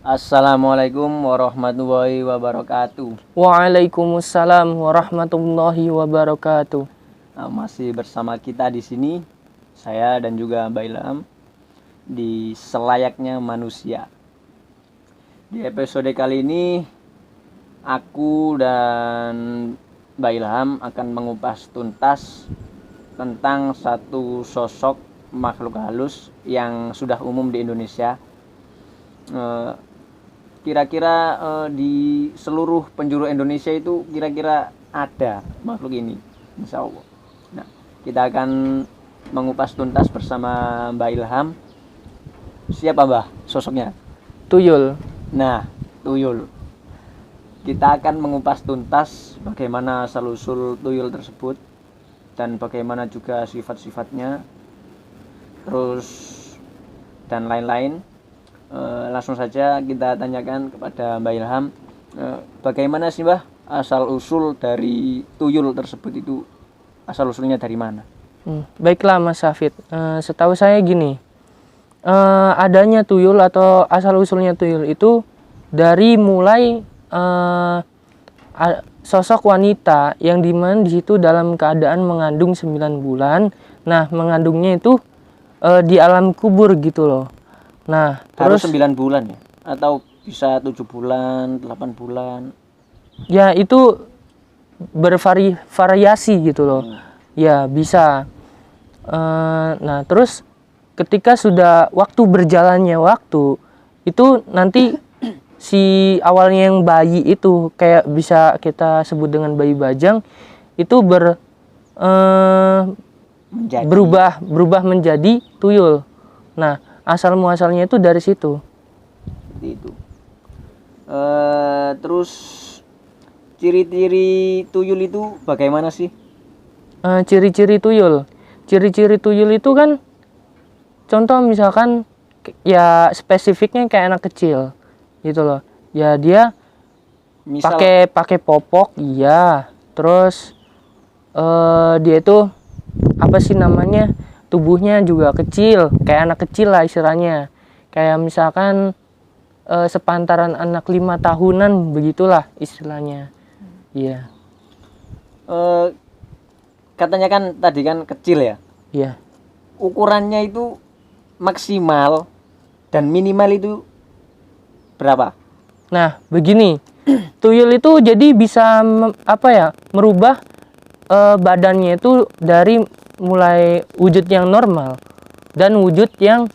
Assalamualaikum warahmatullahi wabarakatuh. Waalaikumsalam warahmatullahi wabarakatuh. Masih bersama kita di sini, saya dan juga Mbak Ilham di Selayaknya Manusia. Di episode kali ini, aku dan Mbak Ilham akan mengupas tuntas tentang satu sosok makhluk halus yang sudah umum di Indonesia. Kira-kira di seluruh penjuru Indonesia itu kira-kira ada makhluk ini, insya Allah. Nah, kita akan mengupas tuntas bersama Mbak Ilham. Siapa Mbah sosoknya? Tuyul. Nah, tuyul. Kita akan mengupas tuntas bagaimana asal-usul tuyul tersebut dan bagaimana juga sifat-sifatnya, terus dan lain-lain. Langsung saja kita tanyakan kepada Mbak Ilham, bagaimana sih Mbah asal-usul dari tuyul tersebut itu, asal-usulnya dari mana? Baiklah Mas Safid, setahu saya gini, adanya tuyul atau asal-usulnya tuyul itu dari mulai sosok wanita yang dimana di situ dalam keadaan mengandung 9 bulan. Nah, mengandungnya itu di alam kubur gitu loh. Nah, Harus terus 9 bulan ya? Atau bisa 7 bulan, 8 bulan? ya itu bervariasi gitu loh. Ya, bisa. Nah, terus ketika sudah berjalannya waktu, itu nanti si awalnya yang bayi itu kayak bisa kita sebut dengan bayi bajang, itu berubah menjadi tuyul. Nah, asal muasalnya itu dari situ. Seperti itu. Terus ciri-ciri tuyul itu bagaimana sih? Ciri-ciri tuyul. Ciri-ciri tuyul itu kan, contoh misalkan ya spesifiknya kayak anak kecil, gitu loh. Ya dia Misal pakai popok, iya. Terus dia itu apa sih namanya? Tubuhnya juga kecil, kayak anak kecil lah istilahnya. Kayak misalkan sepantaran anak 5 tahunan begitulah istilahnya. Iya. Katanya kan tadi kan kecil ya. Iya. Ukurannya itu maksimal dan minimal itu berapa? Nah, begini. Tuyul itu jadi bisa merubah badannya itu dari mulai wujud yang normal dan wujud yang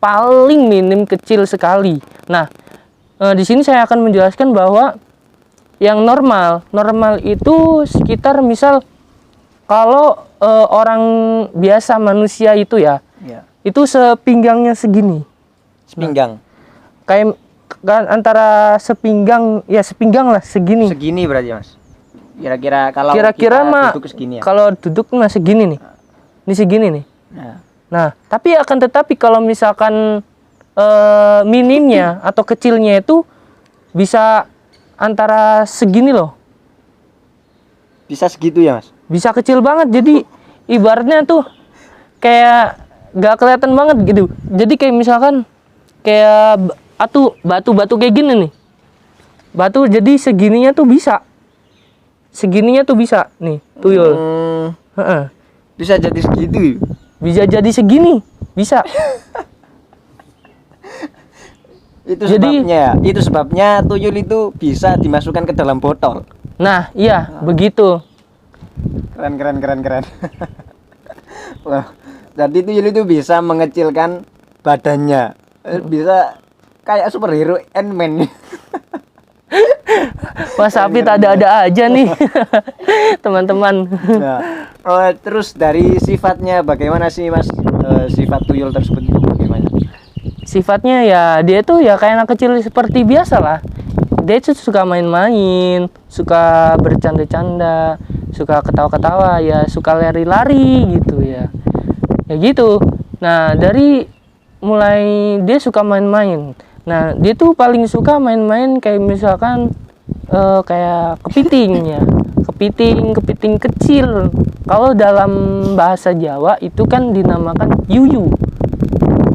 paling minim kecil sekali. Nah, di sini saya akan menjelaskan bahwa yang normal itu sekitar misal kalau orang biasa manusia itu ya, itu sepinggangnya segini. Sepinggang. Kayak kan antara sepinggang lah segini. Segini berarti Mas. Kira-kira kalau Kira-kira kita mah duduk segini ya. kalau duduk mah segini nih. Ini segini nih. Nah, tapi kalau misalkan minimnya atau kecilnya itu bisa antara segini loh. Bisa segitu ya Mas? Bisa kecil banget. Jadi ibaratnya tuh kayak gak kelihatan banget gitu. Jadi kayak misalkan kayak batu kayak gini nih. Batu jadi segininya tuh bisa. Segininya tuh bisa nih, tuyul. Bisa jadi segitu. Bisa jadi segini, bisa. Itu sebabnya tuyul itu bisa dimasukkan ke dalam botol. Nah, iya, begitu. Keren. Wah, jadi tuyul itu bisa mengecilkan badannya. Bisa kayak superhero Ant-Man. Mas Safid ada-ada aja nih. Teman-teman. Nah, terus dari sifatnya bagaimana sih Mas? Sifat tuyul tersebut itu bagaimana? Sifatnya ya dia tuh ya kayak anak kecil seperti biasa lah. Dia tuh suka main-main, suka bercanda-canda, suka ketawa-ketawa, ya suka lari-lari gitu ya. Ya gitu. Nah, dari mulai dia suka main-main. Nah, dia tuh paling suka main-main kayak misalkan kayak kepiting ya. Kepiting kecil. Kalau dalam bahasa Jawa itu kan dinamakan yuyu.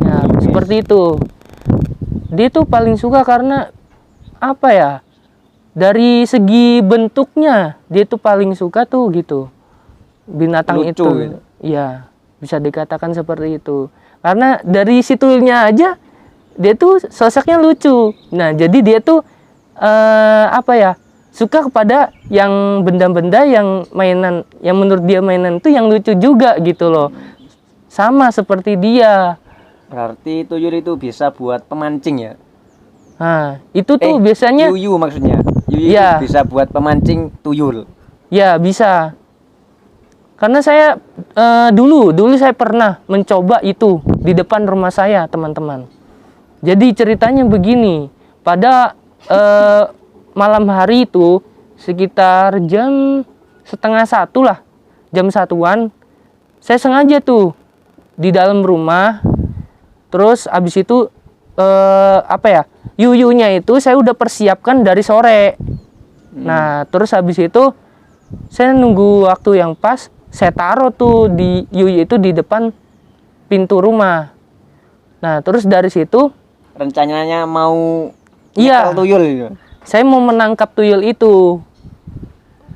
Ya, seperti itu. dia tuh paling suka karena apa ya? Dari segi bentuknya dia tuh paling suka tuh gitu. Binatang Lucu itu. gitu. Iya, bisa dikatakan seperti itu. Karena dari si tuyulnya aja dia tuh sosoknya lucu. Nah, jadi dia tuh apa ya? Suka kepada yang benda-benda yang mainan, yang menurut dia mainan itu yang lucu juga gitu loh. Sama seperti dia. Berarti tuyul itu bisa buat pemancing ya? Nah, itu tuh biasanya yuyu maksudnya. Yuyu Iya. itu bisa buat pemancing tuyul. ya bisa. Karena saya dulu saya pernah mencoba itu di depan rumah saya, teman-teman. Jadi ceritanya begini, pada malam hari itu sekitar jam setengah satu lah, jam satuan, saya sengaja tuh di dalam rumah. Terus abis itu apa ya, yuyunya itu saya udah persiapkan dari sore. Nah, terus habis itu saya nunggu waktu yang pas, saya taruh tuh di yuyu itu di depan pintu rumah. Nah, terus dari situ Rencananya mau Iya. nyekel tuyul gitu. saya mau menangkap tuyul itu.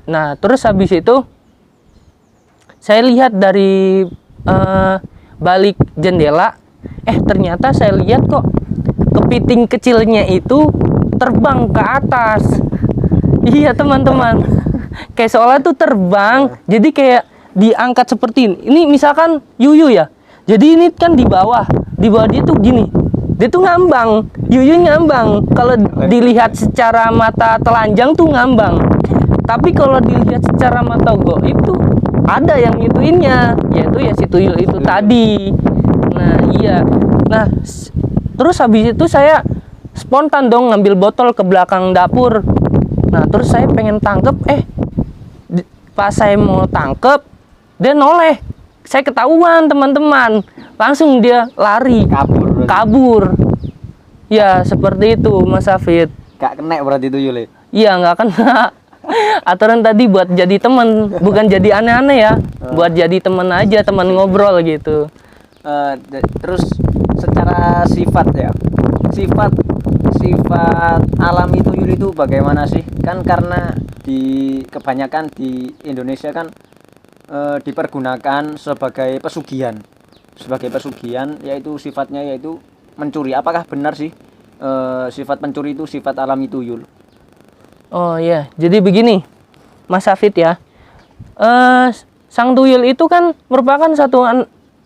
Nah, terus habis itu saya lihat dari balik jendela, ternyata saya lihat kok kepiting kecilnya itu terbang ke atas. Iya, teman-teman. Kayak seolah tuh terbang, jadi kayak diangkat seperti ini. Ini misalkan yuyu ya. Jadi ini kan di bawah dia tuh gini. Dia tuh ngambang, yuyu ngambang. Kalau dilihat secara mata telanjang tuh ngambang. Tapi kalau dilihat secara mata goib itu ada yang ngituinnya, yaitu ya si tuyul itu tadi. Nah, iya. Nah, terus habis itu saya spontan dong ngambil botol ke belakang dapur. Nah, terus saya pengen tangkep, pas saya mau tangkep, dia noleh. Saya ketahuan, teman-teman. Langsung dia lari, kabur. Ya, seperti itu, Mas Hafid. Gak kena berarti tuyul. Iya, nggak kena. Aturan tadi buat jadi teman, bukan jadi aneh-aneh ya. Buat jadi teman aja, teman ngobrol gitu. Terus secara sifat ya, sifat alami tuyul itu bagaimana sih? Kan karena kebanyakan di Indonesia kan dipergunakan sebagai pesugihan, yaitu sifatnya yaitu mencuri. Apakah benar sih sifat pencuri itu sifat alami tuyul? Oh iya, jadi begini, Mas Hafid ya. Sang tuyul itu kan merupakan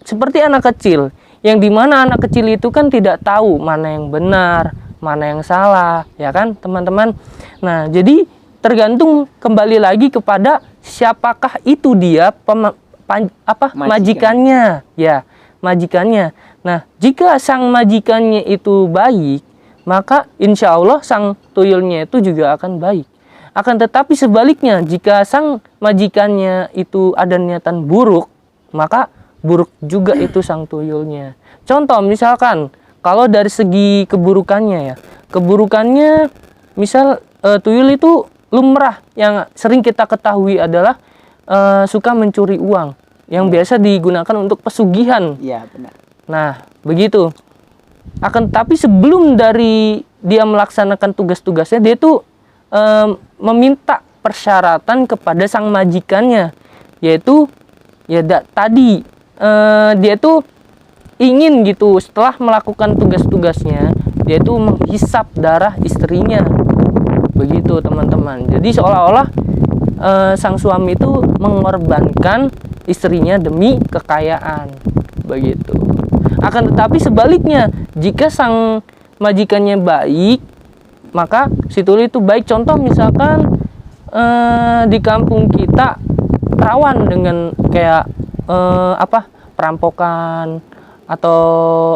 seperti anak kecil, yang dimana anak kecil itu kan tidak tahu mana yang benar, mana yang salah, ya kan, teman-teman. Nah, jadi tergantung kembali lagi kepada siapakah itu dia majikannya, ya, majikannya. Nah, jika sang majikannya itu baik, maka insya Allah sang tuyulnya itu juga akan baik. Akan tetapi sebaliknya, jika sang majikannya itu ada niatan buruk, maka buruk juga itu sang tuyulnya. Contoh misalkan, kalau dari segi keburukannya ya, keburukannya misal tuyul itu lumrah yang sering kita ketahui adalah suka mencuri uang, yang biasa digunakan untuk pesugihan. Iya, benar. Nah, begitu. Akan tapi sebelum dari dia melaksanakan tugas-tugasnya, dia tuh meminta persyaratan kepada sang majikannya, yaitu ya tadi dia tuh ingin gitu setelah melakukan tugas-tugasnya, dia tuh menghisap darah istrinya. Begitu, teman-teman. Jadi seolah-olah sang suami itu mengorbankan istrinya demi kekayaan. Begitu. Akan tetapi sebaliknya, jika sang majikannya baik, maka si tuyul itu baik. Contoh misalkan di kampung kita rawan dengan kayak perampokan atau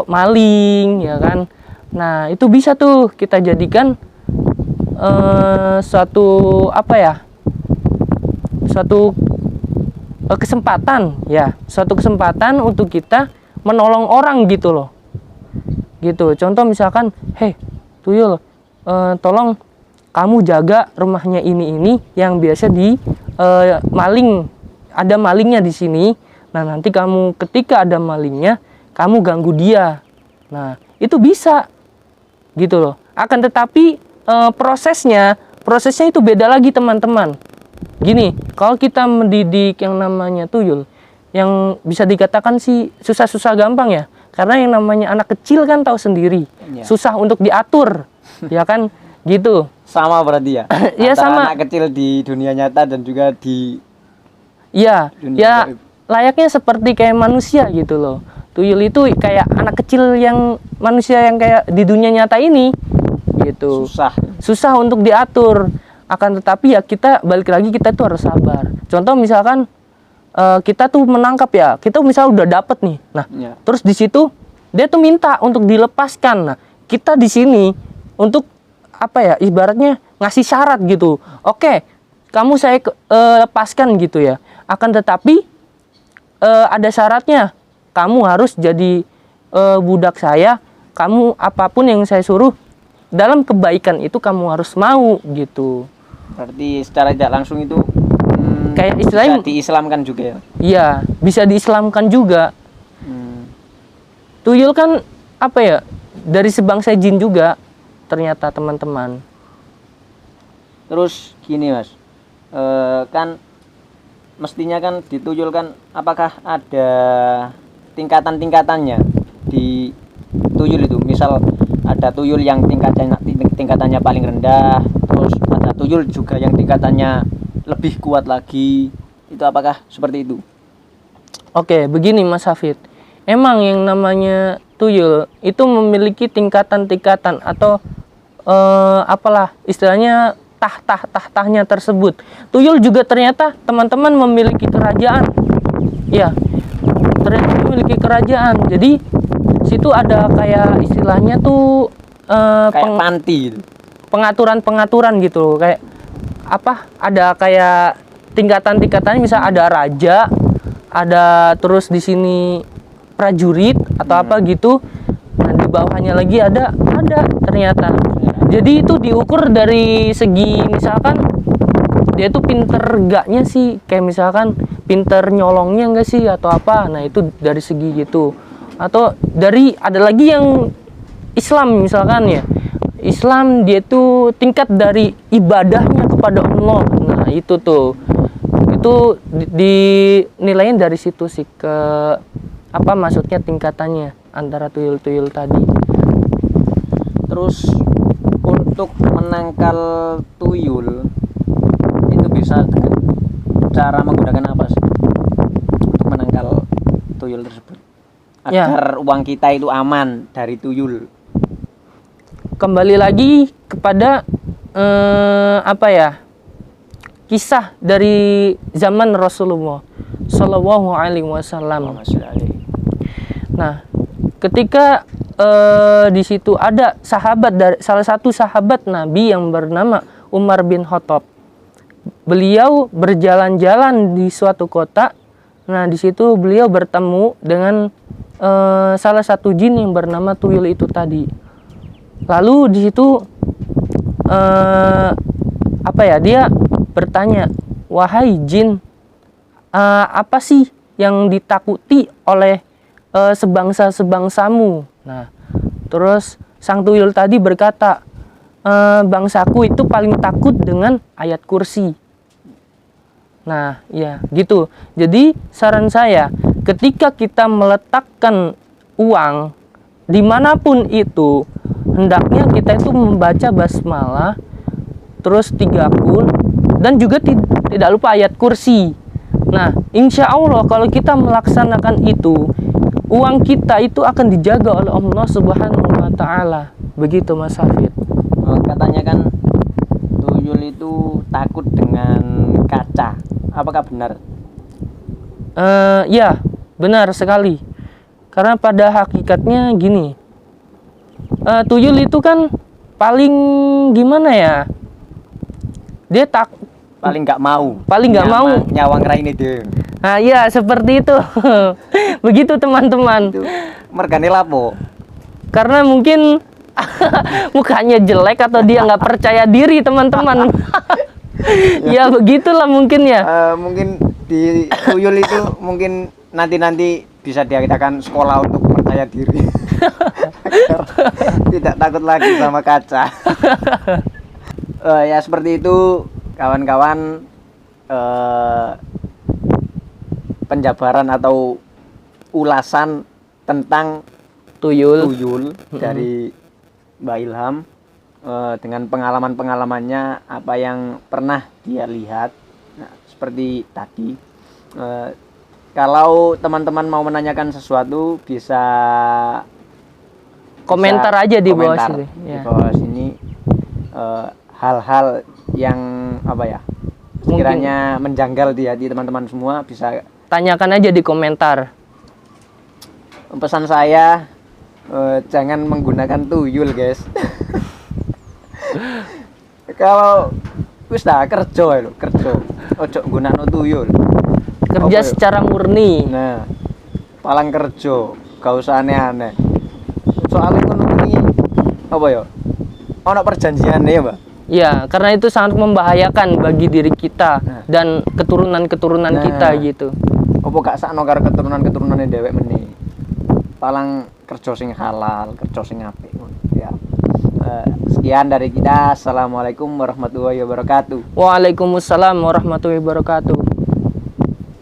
maling, ya kan. Nah, itu bisa tuh kita jadikan suatu kesempatan untuk kita menolong orang gitu loh. Gitu. Contoh misalkan, tuyul, tolong kamu jaga rumahnya ini yang biasa ada malingnya di sini. Nah, nanti ketika ada malingnya, kamu ganggu dia. Nah, itu bisa. gitu loh. Akan tetapi prosesnya itu beda lagi teman-teman. Gini, kalau kita mendidik yang namanya tuyul, yang bisa dikatakan sih susah-susah gampang ya, karena yang namanya anak kecil kan tahu sendiri, susah untuk diatur, ya kan, gitu. Sama berarti ya? Ya Antara sama. anak kecil di dunia nyata dan juga di Ya, dunia ya gaib. layaknya seperti kayak manusia gitu loh. Tuyul itu kayak anak kecil yang manusia yang kayak di dunia nyata ini, gitu. Susah untuk diatur. Akan tetapi ya kita balik lagi, kita tuh harus sabar. Contoh misalkan kita tuh menangkap ya, kita misal udah dapet nih. Nah, terus di situ dia tuh minta untuk dilepaskan. Nah, kita di sini untuk apa ya? Ibaratnya ngasih syarat gitu. Oke, kamu saya lepaskan gitu ya. Akan tetapi ada syaratnya. Kamu harus jadi budak saya. Kamu apapun yang saya suruh dalam kebaikan itu kamu harus mau gitu. Berarti secara tidak langsung itu kayak istilahnya bisa diislamkan juga ya? Iya, bisa diislamkan juga. Tuyul kan apa ya? Dari sebangsa jin juga ternyata teman-teman. Terus gini Mas, kan mestinya kan dituyul kan, apakah ada tingkatan-tingkatannya di tuyul itu? Misal ada tuyul yang tingkatannya paling rendah, terus ada tuyul juga yang tingkatannya lebih kuat lagi. Itu apakah seperti itu? Oke, begini Mas Hafid. Emang yang namanya tuyul itu memiliki tingkatan-tingkatan atau apalah istilahnya tahtahnya tersebut. Tuyul juga ternyata teman-teman memiliki kerajaan. Ya, ternyata memiliki kerajaan. Jadi situ ada kayak istilahnya tuh kayak panti gitu. Pengaturan gitu, kayak apa? Ada kayak tingkatan-tingkatannya, misal ada raja, ada terus di sini prajurit atau apa gitu. Nah, di bawahnya lagi ada ternyata. Jadi itu diukur dari segi misalkan dia itu pinter gaknya sih, kayak misalkan pinter nyolongnya enggak sih atau apa. Nah, itu dari segi gitu. Atau dari ada lagi yang Islam misalkan ya. Islam dia tuh tingkat dari ibadahnya kepada Allah. Nah, itu tuh. Itu dinilainya dari situ sih, ke apa maksudnya tingkatannya antara tuyul-tuyul tadi. Terus untuk menangkal tuyul itu bisa dengan cara menggunakan apa sih untuk menangkal tuyul tersebut agar uang kita itu aman dari tuyul? Kembali lagi kepada apa ya, kisah dari zaman Rasulullah Shallallahu Alaihi Wasallam. Nah, ketika di situ ada sahabat dari salah satu sahabat Nabi yang bernama Umar bin Khattab. Beliau berjalan-jalan di suatu kota. Nah, di situ beliau bertemu dengan salah satu jin yang bernama tuyul itu tadi. Lalu di situ apa ya, dia bertanya, wahai jin, apa sih yang ditakuti oleh sebangsa-sebangsamu? Nah, terus sang tuyul tadi berkata, bangsaku itu paling takut dengan ayat kursi. Nah, ya gitu. Jadi saran saya, ketika kita meletakkan uang dimanapun itu, hendaknya kita itu membaca basmalah, terus 3 kul, dan juga tidak lupa ayat kursi. Nah, insya Allah kalau kita melaksanakan itu, uang kita itu akan dijaga oleh Allah Subhanahu wa Ta'ala. Begitu Mas Hafid. Katanya kan tuyul itu takut dengan kaca. Apakah benar? Ya, benar sekali. Karena pada hakikatnya gini, tuyul itu kan paling gimana ya? Dia paling nggak mau. Nyawang raine dhewe. Nah, ya seperti itu. Begitu teman-teman. Mergane lapo? Karena mungkin mukanya jelek atau dia nggak percaya diri teman-teman. Ya begitulah mungkin ya. Mungkin di tuyul itu mungkin nanti bisa diadakan sekolah untuk percaya diri. agar tidak takut lagi sama kaca. Ya seperti itu kawan-kawan, penjabaran atau ulasan tentang tuyul dari Mbak Ilham, dengan pengalaman-pengalamannya apa yang pernah dia lihat. Nah, seperti tadi, kalau teman-teman mau menanyakan sesuatu bisa komentar aja di bawah komentar sini. di Ya. bawah sini, hal-hal yang apa ya, sekiranya menjanggal di hati teman-teman semua bisa Tanyakan aja di komentar. pesan saya, jangan menggunakan tuyul guys. Kalau wis dah kerja lho, kerja ojo gunakno tuyul. Kerja Apa ya? secara murni. Nah, palang kerja, gak usah aneh-aneh. Soalnya ngono kuwi apa ya? Ono perjanjian ya, Mbak. Ya, karena itu sangat membahayakan bagi diri kita Nah. dan keturunan-keturunan Nah. kita gitu. Apa gak sakno karo keturunan-keturunane dhewek meneh. Palang kerja sing halal, kerja sing apik ngono ya. Sekian dari kita. Assalamualaikum warahmatullahi wabarakatuh. Waalaikumsalam warahmatullahi wabarakatuh.